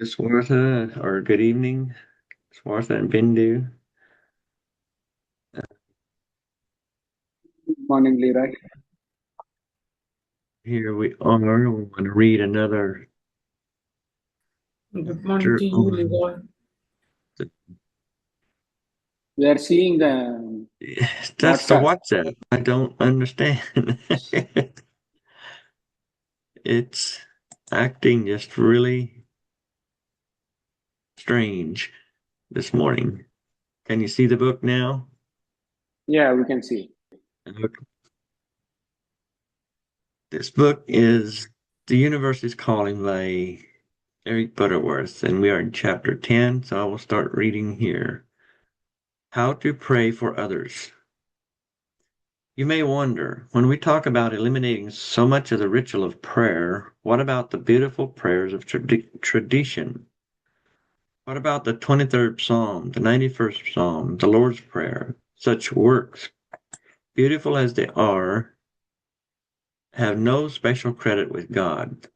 Swartha, or good evening, Swartha and Bindu. Morning, Leroy. Here we are. We want to read another Good morning chapter to you, on Leroy. the, We are seeing the that's the WhatsApp. WhatsApp. I don't understand. It's acting just really strange this morning. Can you see the book now? Yeah, we can see. Look, this book is The Universe is Calling by Eric Butterworth, and we are in chapter 10, so I will start reading here. How to pray for others. You may wonder, when we talk about eliminating so much of the ritual of prayer, what about the beautiful prayers of tradition? What about the 23rd Psalm, the 91st Psalm, the Lord's Prayer? Such works, beautiful as they are, have no special credit with God.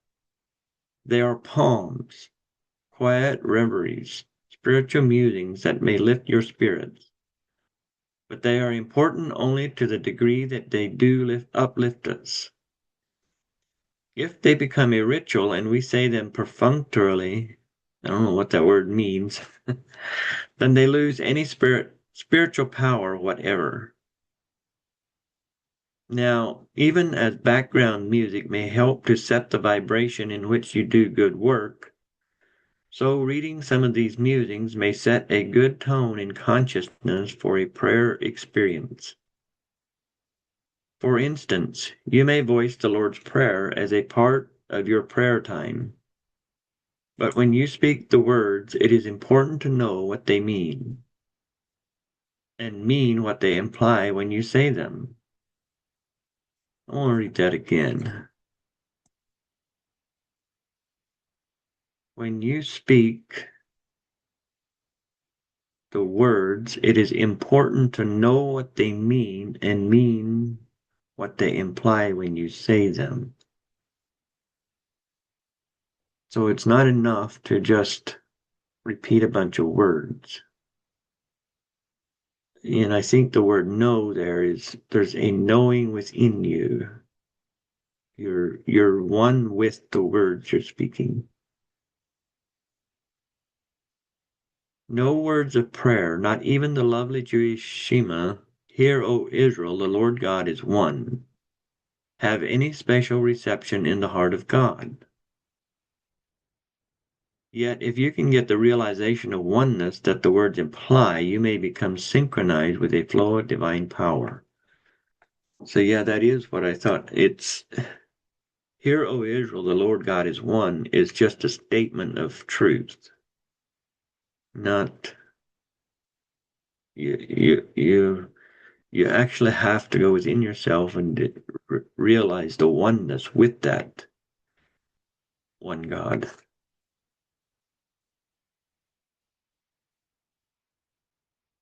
They are poems, quiet reveries, spiritual musings that may lift your spirits, but they are important only to the degree that they do uplift us. If they become a ritual and we say them perfunctorily, I don't know what that word means, then they lose any spiritual power whatever. Now, even as background music may help to set the vibration in which you do good work, so reading some of these musings may set a good tone in consciousness for a prayer experience. For instance, you may voice the Lord's Prayer as a part of your prayer time. But when you speak the words, it is important to know what they mean and mean what they imply when you say them. I want to read that again. When you speak the words, it is important to know what they mean and mean what they imply when you say them. So it's not enough to just repeat a bunch of words. And I think the word know there's a knowing within you. You're one with the words you're speaking. No words of prayer, not even the lovely Jewish Shema, "Hear, O Israel, the Lord God is one," have any special reception in the heart of God. Yet if you can get the realization of oneness that the words imply, you may become synchronized with a flow of divine power. So yeah, that is what I thought. It's "Hear, O Israel, the Lord God is one" is just a statement of truth, not you actually have to go within yourself and realize the oneness with that one God.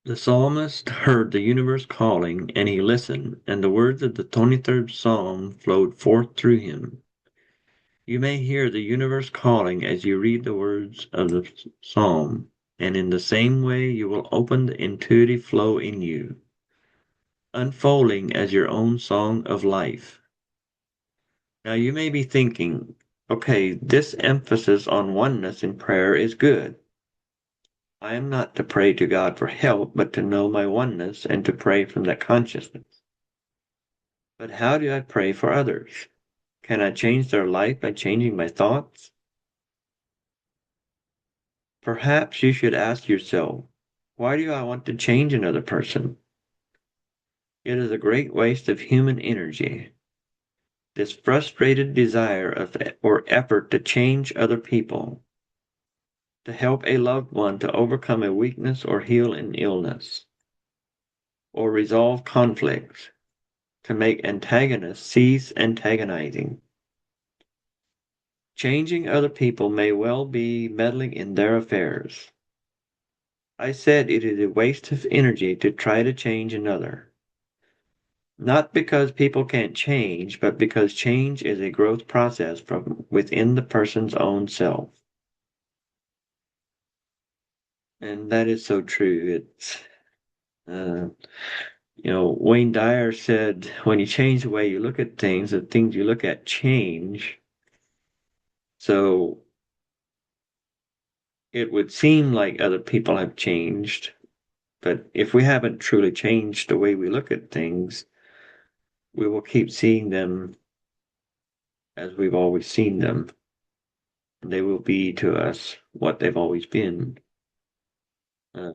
The psalmist heard the universe calling, and he listened, and the words of the 23rd Psalm flowed forth through him. You may hear the universe calling as you read the words of the psalm, and in the same way you will open the intuitive flow in you, unfolding as your own song of life. Now you may be thinking, okay, this emphasis on oneness in prayer is good. I am not to pray to God for help, but to know my oneness and to pray from that consciousness. But how do I pray for others? Can I change their life by changing my thoughts? Perhaps you should ask yourself, why do I want to change another person? It is a great waste of human energy. This frustrated desire or effort to change other people, to help a loved one to overcome a weakness or heal an illness, or resolve conflicts, to make antagonists cease antagonizing. Changing other people may well be meddling in their affairs. I said it is a waste of energy to try to change another. Not because people can't change, but because change is a growth process from within the person's own self. And that is so true. Uh, Wayne Dyer said, when you change the way you look at things, the things you look at change. So it would seem like other people have changed, but if we haven't truly changed the way we look at things, we will keep seeing them as we've always seen them. They will be to us what they've always been. Uh,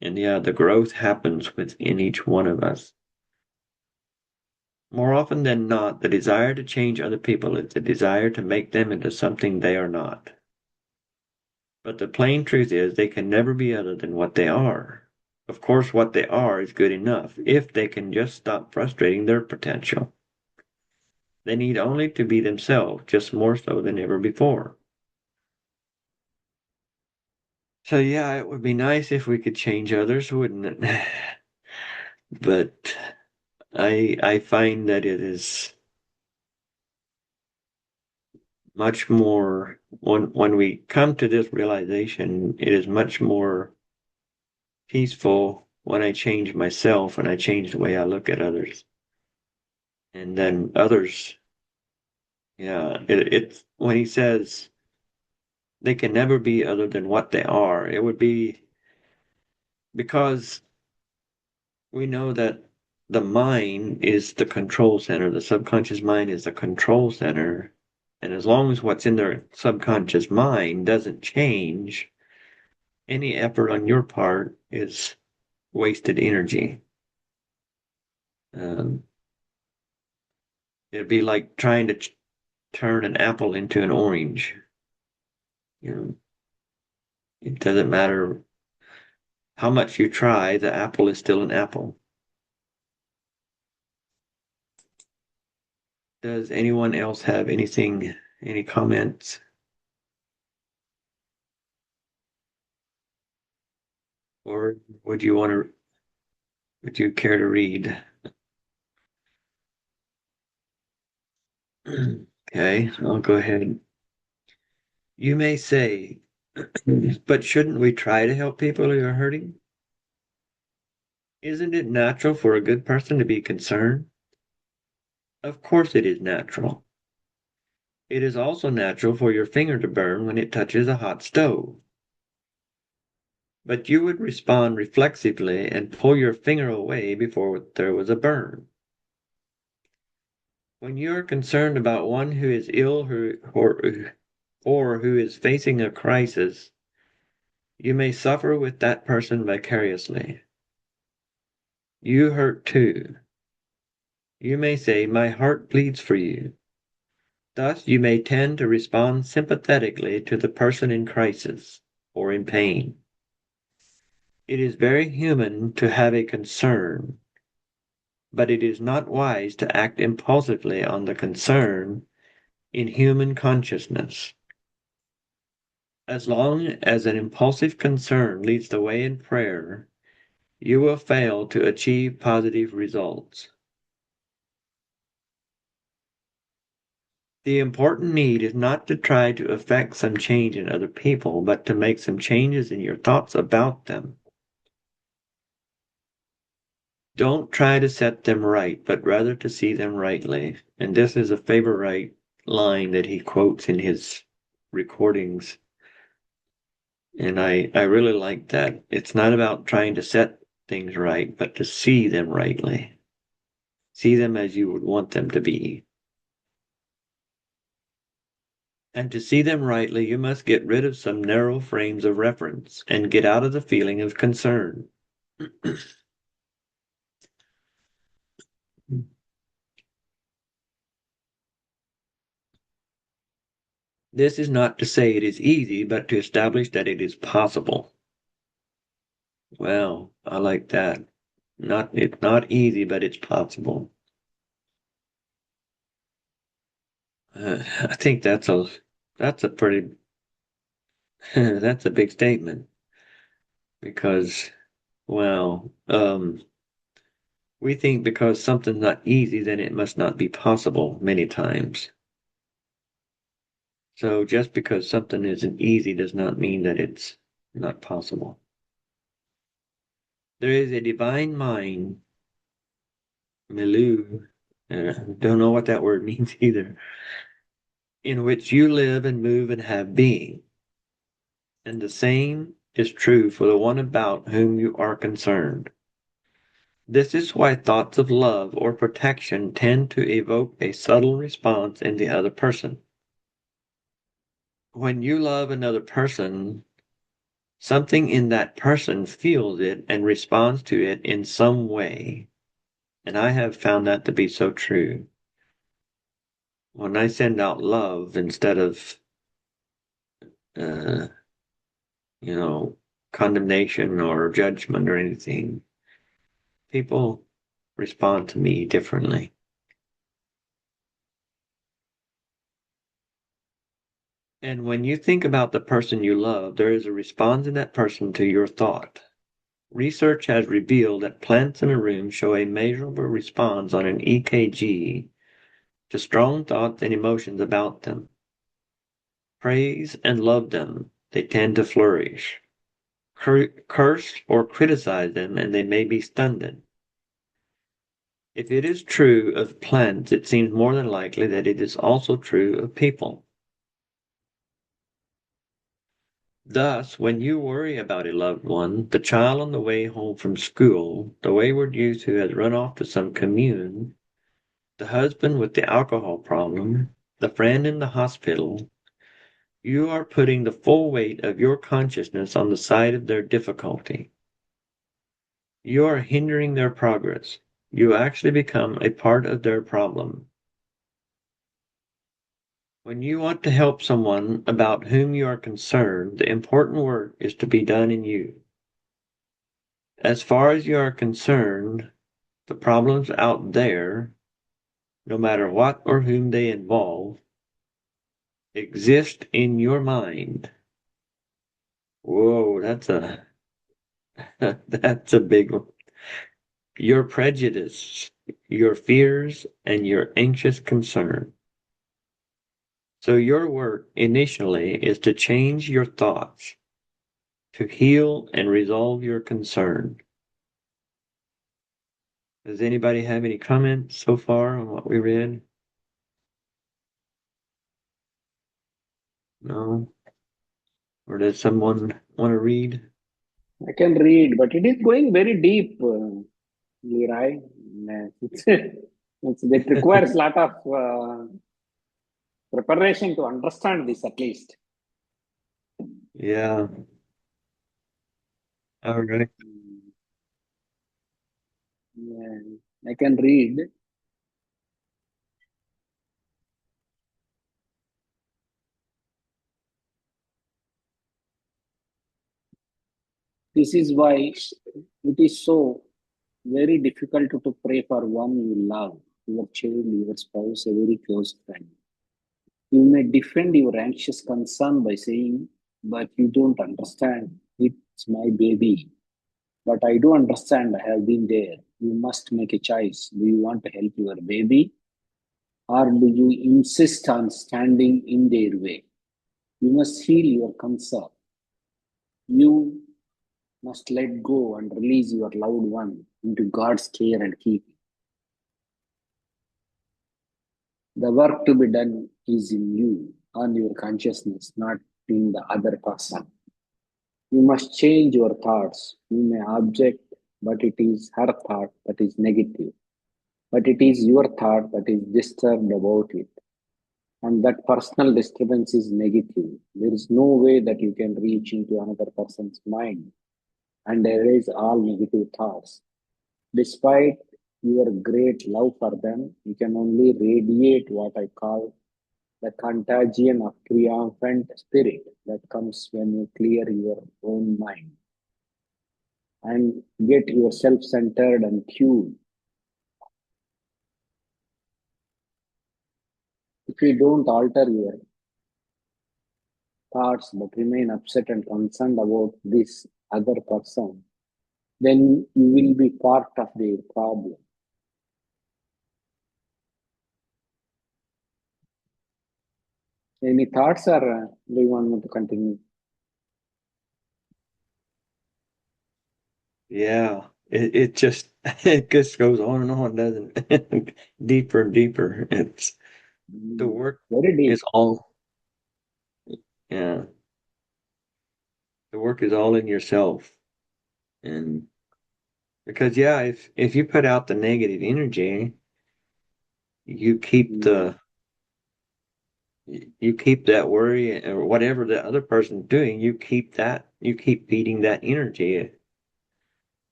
and yeah, the growth happens within each one of us. More often than not, the desire to change other people is the desire to make them into something they are not. But the plain truth is, they can never be other than what they are. Of course, what they are is good enough if they can just stop frustrating their potential. They need only to be themselves, just more so than ever before. So, yeah, it would be nice if we could change others, wouldn't it? But I find that it is much more when we come to this realization, it is much more peaceful when I change myself and I change the way I look at others. And then others, yeah, it's when he says they can never be other than what they are, it would be because we know that the mind is the control center, the subconscious mind is the control center. And as long as what's in their subconscious mind doesn't change, any effort on your part is wasted energy. Um, it'd be like trying to turn an apple into an orange. You know, it doesn't matter how much you try, the apple is still an apple. Does anyone else have any comments? Or would you care to read? Okay, I'll go ahead. You may say, but shouldn't we try to help people who are hurting? Isn't it natural for a good person to be concerned? Of course it is natural. It is also natural for your finger to burn when it touches a hot stove. But you would respond reflexively and pull your finger away before there was a burn. When you are concerned about one who is ill or who is facing a crisis, you may suffer with that person vicariously. You hurt too. You may say, my heart bleeds for you. Thus, you may tend to respond sympathetically to the person in crisis or in pain. It is very human to have a concern, but it is not wise to act impulsively on the concern in human consciousness. As long as an impulsive concern leads the way in prayer, you will fail to achieve positive results. The important need is not to try to effect some change in other people, but to make some changes in your thoughts about them. Don't try to set them right, but rather to see them rightly. And this is a favorite line that he quotes in his recordings. And I really like that. It's not about trying to set things right, but to see them rightly. See them as you would want them to be. And to see them rightly, you must get rid of some narrow frames of reference and get out of the feeling of concern. This is not to say it is easy, but to establish that it is possible. Well, I like that. It's not easy, but it's possible. I think that's a pretty that's a big statement because well, we think because something's not easy, then it must not be possible many times. So just because something isn't easy does not mean that it's not possible. There is a divine mind, Milu, don't know what that word means either, in which you live and move and have being. And the same is true for the one about whom you are concerned. This is why thoughts of love or protection tend to evoke a subtle response in the other person. When you love another person, something in that person feels it and responds to it in some way. And I have found that to be so true. When I send out love instead of, uh, you know, condemnation or judgment or anything, people respond to me differently. And when you think about the person you love, there is a response in that person to your thought. Research has revealed that plants in a room show a measurable response on an EKG to strong thoughts and emotions about them. Praise and love them, they tend to flourish. Curse or criticize them, and they may be stunted. If it is true of plants, it seems more than likely that it is also true of people. Thus, when you worry about a loved one, the child on the way home from school, the wayward youth who has run off to some commune, the husband with the alcohol problem, the friend in the hospital, you are putting the full weight of your consciousness on the side of their difficulty. You are hindering their progress. You actually become a part of their problem. When you want to help someone about whom you are concerned, the important work is to be done in you. As far as you are concerned, the problems out there, no matter what or whom they involve, exist in your mind. Whoa, that's a big one. Your prejudice, your fears, and your anxious concern. So your work initially is to change your thoughts, to heal and resolve your concern. Does anybody have any comments so far on what we read? No? Or does someone want to read? I can read, but it is going very deep, Leroy. It requires a lot of preparation to understand this at least. Yeah. All right. Yeah, I can read. This is why it is so very difficult to pray for one you love, your child, your spouse, a very close friend. You may defend your anxious concern by saying, but you don't understand. It's my baby. But I do understand. I have been there. You must make a choice. Do you want to help your baby or do you insist on standing in their way? You must heal your concern. You must let go and release your loved one into God's care and keeping. The work to be done is in you, on your consciousness, not in the other person. You must change your thoughts. You may object, but it is her thought that is negative. But it is your thought that is disturbed about it. And that personal disturbance is negative. There is no way that you can reach into another person's mind and erase all negative thoughts. Despite your great love for them, you can only radiate what I call the contagion of triumphant spirit that comes when you clear your own mind and get yourself centered and tuned. If you don't alter your thoughts but remain upset and concerned about this other person, then you will be part of their problem. Any thoughts or do you want me to continue? Yeah, it just it just goes on and on, doesn't it? Deeper and deeper. It's the work Very deep. is all, yeah, the work is all in yourself. And because yeah, if you put out the negative energy, you keep Mm, the you keep that worry or whatever the other person's doing, you keep feeding that energy.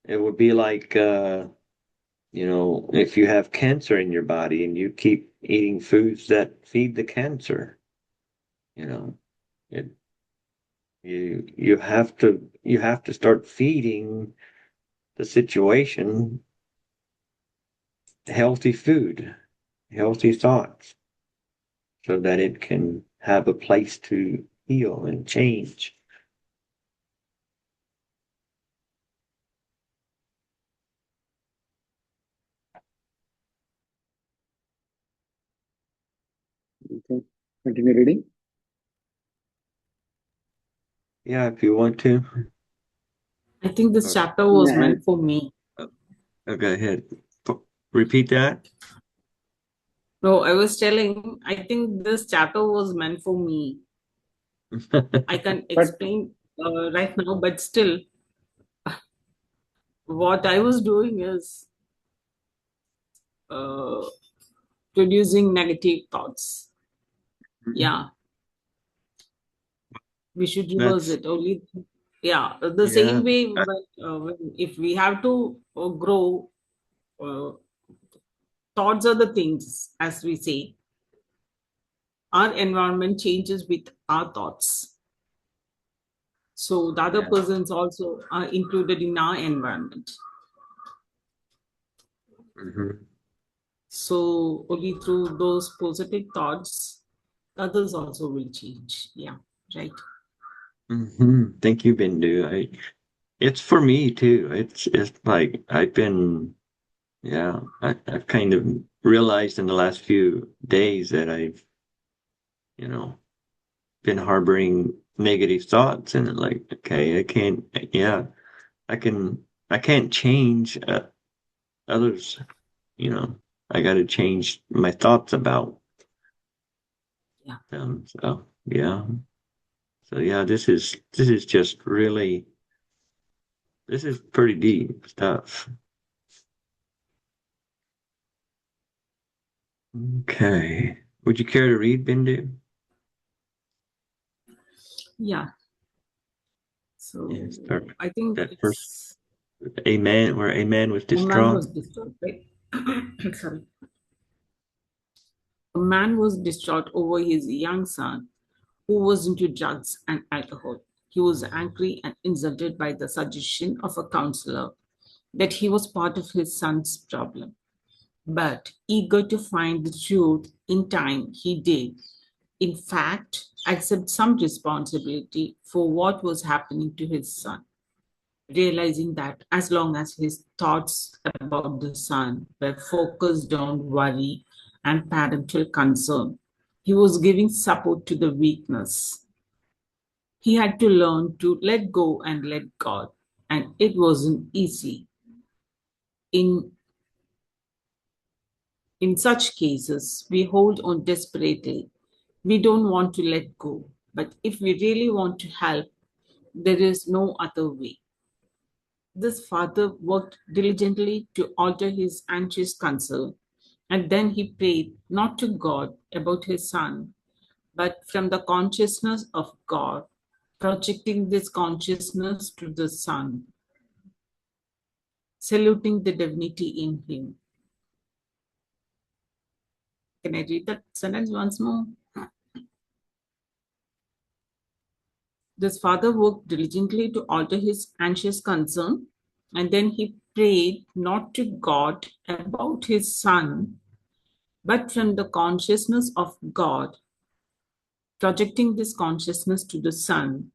It would be like if you have cancer in your body and you keep eating foods that feed the cancer, you know, it you have to start feeding the situation healthy food, healthy thoughts, so that it can have a place to heal and change. okay. Continue reading. Yeah, if you want to. I think this Or, chapter was Yeah, meant for me. go ahead. Repeat that. No, I was telling, I think this chapter was meant for me. I can but explain right now, but still, what I was doing is uh, producing negative thoughts. Yeah, we should reverse That's it. Only, yeah, the yeah. same way, but if we have to grow, uh, thoughts are the things, as we say, our environment changes with our thoughts. So the other Yeah. persons also are included in our environment. Hmm. So only through those positive thoughts, others also will change. Yeah, right. Thank you, Bindu. It's for me too. It's like I've kind of realized in the last few days that I've, you know, been harboring negative thoughts and like, okay, yeah, I can, I can't change others, you know, I got to change my thoughts about Yeah. them. So yeah, this is just really, this is pretty deep stuff. Okay. Would you care to read, Bindu? Yeah. Yeah, start So I think that first. it's A man, where a man was a man distraught. was destroyed, right? Sorry. A man was distraught over his young son who was into drugs and alcohol. He was angry and insulted by the suggestion of a counselor that he was part of his son's problem. But eager to find the truth in time, he did, in fact, accept some responsibility for what was happening to his son, realizing that as long as his thoughts about the son were focused on worry and parental concern, he was giving support to the weakness. He had to learn to let go and let God, and it wasn't easy. In In such cases, we hold on desperately. We don't want to let go. But if we really want to help, there is no other way. This father worked diligently to alter his anxious concern, and then he prayed not to God about his son, but from the consciousness of God, projecting this consciousness to the son, saluting the divinity in him. Can I read that sentence once more? This father worked diligently to alter his anxious concern, and then he prayed not to God about his son, but from the consciousness of God, projecting this consciousness to the son,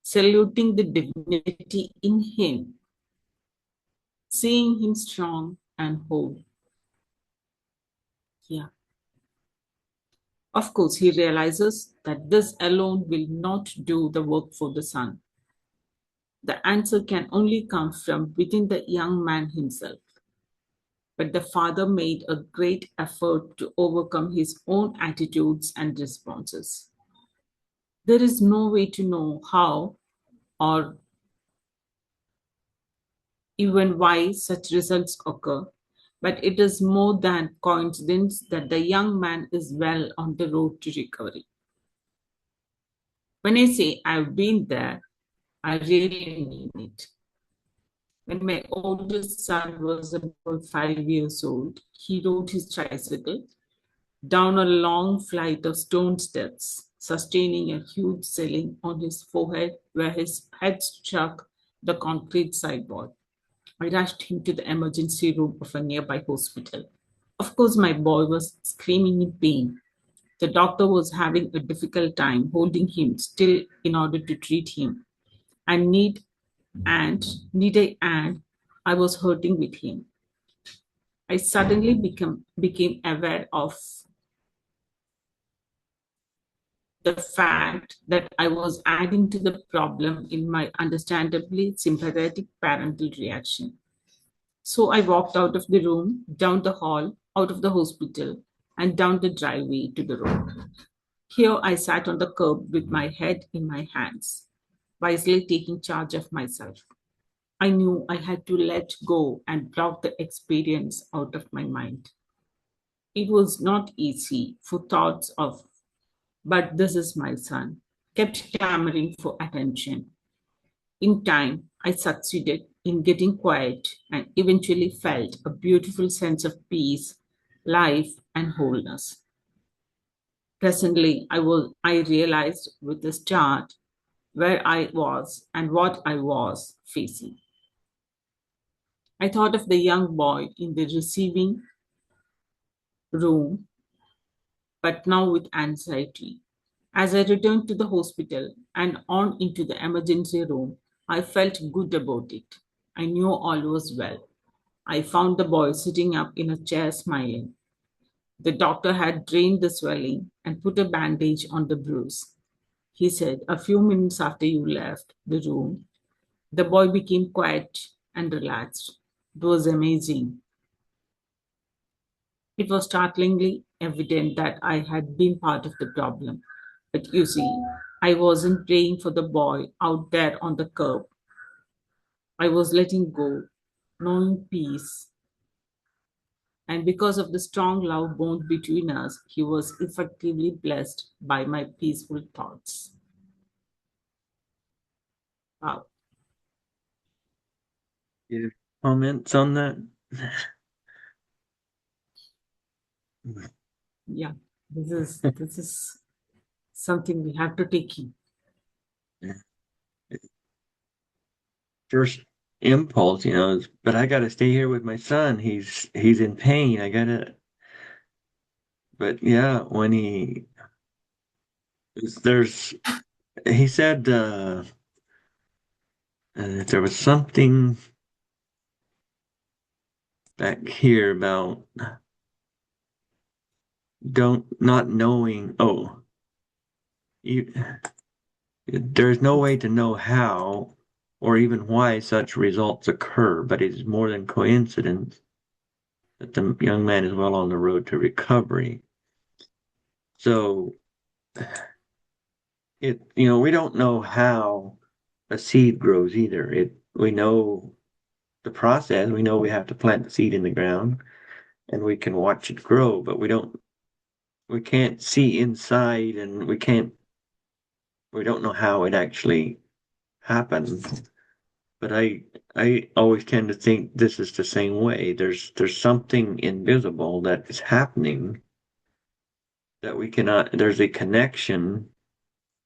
saluting the divinity in him, seeing him strong and whole. Yeah. Of course, he realizes that this alone will not do the work for the son. The answer can only come from within the young man himself. But the father made a great effort to overcome his own attitudes and responses. There is no way to know how or even why such results occur, but it is more than coincidence that the young man is well on the road to recovery. When I say I've been there, I really mean it. When my oldest son was about 5 years old, he rode his tricycle down a long flight of stone steps, sustaining a huge swelling on his forehead where his head struck the concrete sidewalk. I rushed him to the emergency room of a nearby hospital. Of course, my boy was screaming in pain. The doctor was having a difficult time holding him still in order to treat him. And and need I add, I was hurting with him. I suddenly became aware of the fact that I was adding to the problem in my understandably sympathetic parental reaction. So I walked out of the room, down the hall, out of the hospital, and down the driveway to the road. Here I sat on the curb with my head in my hands, wisely taking charge of myself. I knew I had to let go and block the experience out of my mind. It was not easy, for thoughts of, but this is my son, kept clamoring for attention. In time, I succeeded in getting quiet and eventually felt a beautiful sense of peace, life, and wholeness. Presently, I realized with the start where I was and what I was facing. I thought of the young boy in the receiving room, but now with anxiety. As I returned to the hospital and on into the emergency room, I felt good about it. I knew all was well. I found the boy sitting up in a chair smiling. The doctor had drained the swelling and put a bandage on the bruise. He said, a few minutes after you left the room, the boy became quiet and relaxed. It was amazing. It was startlingly evident that I had been part of the problem. But you see, I wasn't praying for the boy out there on the curb. I was letting go, knowing peace. And because of the strong love bond between us, he was effectively blessed by my peaceful thoughts. Wow. You comments on that? Yeah. This is something we have to take in. First impulse, is, but I gotta stay here with my son. He's in pain. I gotta. But yeah, when there's he said there was something back here about don't not knowing. Oh, you, there's no way to know how or even why such results occur, but it is more than coincidence that the young man is well on the road to recovery. So we don't know how a seed grows either. We know the process. We know we have to plant the seed in the ground and we can watch it grow, but we can't see inside and we don't know how it actually happens. But I always tend to think this is the same way. There's something invisible that is happening that we cannot, there's a connection.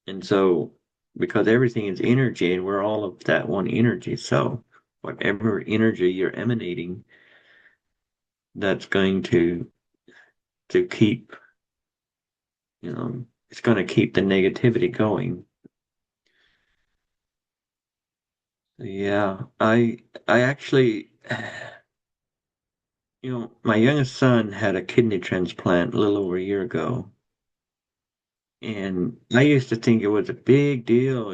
And so, because everything is energy and we're all of that one energy, so whatever energy you're emanating, that's going to keep, it's going to keep the negativity going. Yeah, I actually, my youngest son had a kidney transplant a little over a year ago. And I used to think it was a big deal.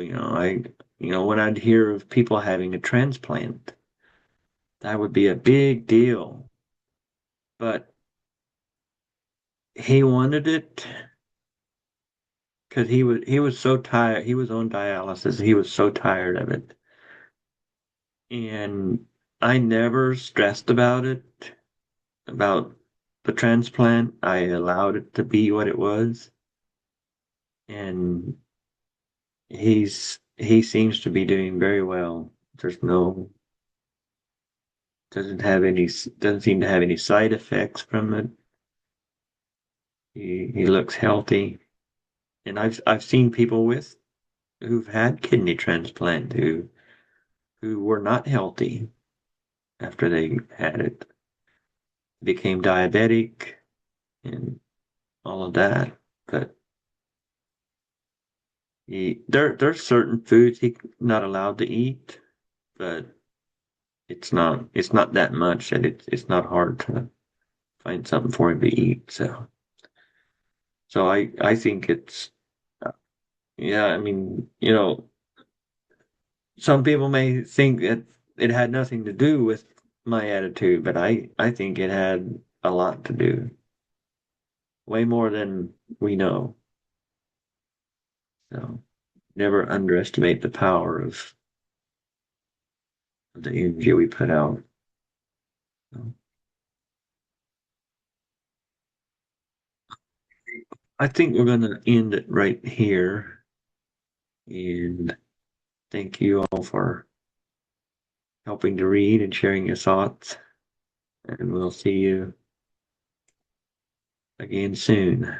when I'd hear of people having a transplant, that would be a big deal. But he wanted it because he was so tired. He was on dialysis. He was so tired of it, and I never stressed about the transplant. I allowed it to be what it was, and he seems to be doing very well. There's no doesn't seem to have any side effects from it. He looks healthy, and I've seen people who've had kidney transplant who were not healthy after they had it, became diabetic and all of that. But there's certain foods he's not allowed to eat, but it's not that much that it's not hard to find something for him to eat. So I think it's yeah. I mean, some people may think that it had nothing to do with my attitude, but I think it had a lot to do, way more than we know. So never underestimate the power of the energy we put out. So, I think we're going to end it right here. And thank you all for helping to read and sharing your thoughts. And we'll see you again soon.